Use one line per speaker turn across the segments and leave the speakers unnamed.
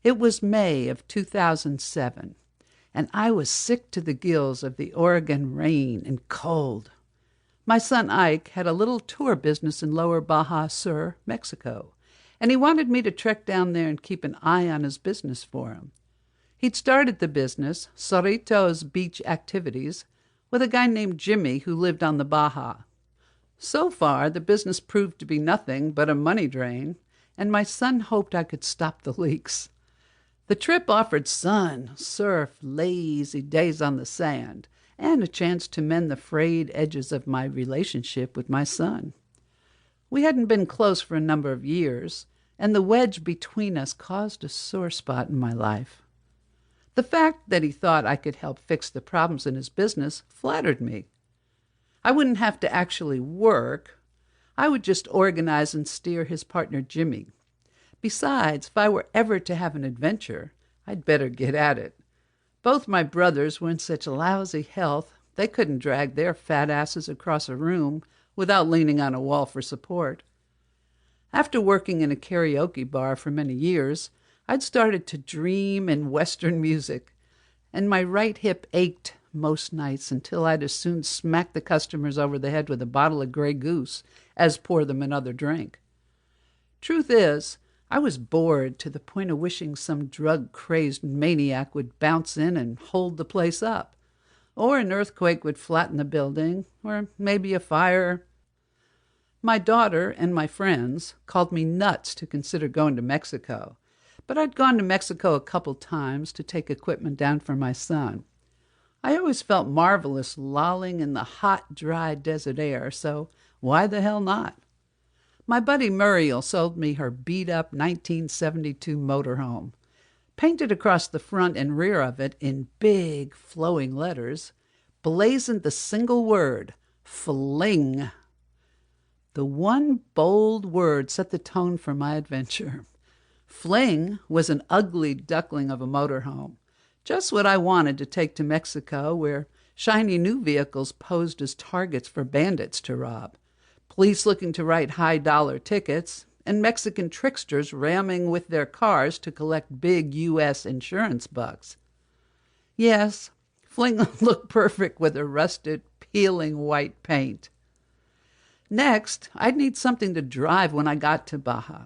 It was May of 2007, and I was sick to the gills of the Oregon rain and cold. My son Ike had a little tour business in Lower Baja Sur, Mexico, and he wanted me to trek down there and keep an eye on his business for him. He'd started the business, Cerritos Beach Activities, with a guy named Jimmy who lived on the Baja. So far, the business proved to be nothing but a money drain, and my son hoped I could stop the leaks. The trip offered sun, surf, lazy days on the sand, and a chance to mend the frayed edges of my relationship with my son. We hadn't been close for a number of years, and the wedge between us caused a sore spot in my life. The fact that he thought I could help fix the problems in his business flattered me. I wouldn't have to actually work. I would just organize and steer his partner Jimmy. Besides, if I were ever to have an adventure, I'd better get at it. Both my brothers were in such lousy health, they couldn't drag their fat asses across a room without leaning on a wall for support. After working in a karaoke bar for many years, I'd started to dream in Western music, and my right hip ached most nights until I'd as soon smack the customers over the head with a bottle of Grey Goose as pour them another drink. Truth is, I was bored to the point of wishing some drug-crazed maniac would bounce in and hold the place up, or an earthquake would flatten the building, or maybe a fire. My daughter and my friends called me nuts to consider going to Mexico, but I'd gone to Mexico a couple times to take equipment down for my son. I always felt marvelous lolling in the hot, dry desert air, so why the hell not? My buddy Muriel sold me her beat-up 1972 motorhome. Painted across the front and rear of it in big, flowing letters, blazoned the single word, fling. The one bold word set the tone for my adventure. Fling was an ugly duckling of a motorhome, just what I wanted to take to Mexico, where shiny new vehicles posed as targets for bandits to rob, police looking to write high-dollar tickets, and Mexican tricksters ramming with their cars to collect big U.S. insurance bucks. Yes, Fling looked perfect with a rusted, peeling white paint. Next, I'd need something to drive when I got to Baja.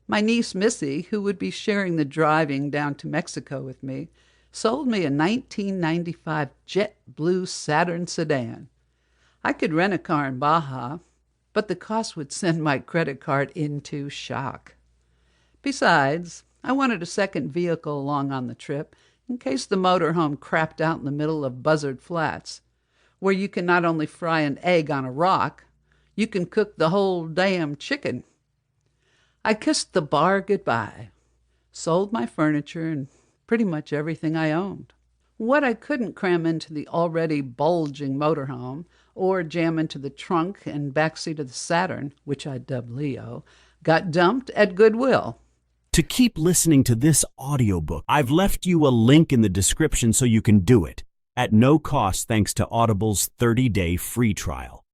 My niece Missy, who would be sharing the driving down to Mexico with me, sold me a 1995 jet blue Saturn sedan. I could rent a car in Baja, but the cost would send my credit card into shock. Besides, I wanted a second vehicle along on the trip in case the motorhome crapped out in the middle of Buzzard Flats, where you can not only fry an egg on a rock, you can cook the whole damn chicken. I kissed the bar goodbye, sold my furniture and pretty much everything I owned. What I couldn't cram into the already bulging motorhome or jam into the trunk and backseat of the Saturn, which I dubbed Leo, got dumped at Goodwill.
To keep listening to this audiobook, I've left you a link in the description so you can do it, at no cost thanks to Audible's 30-day free trial.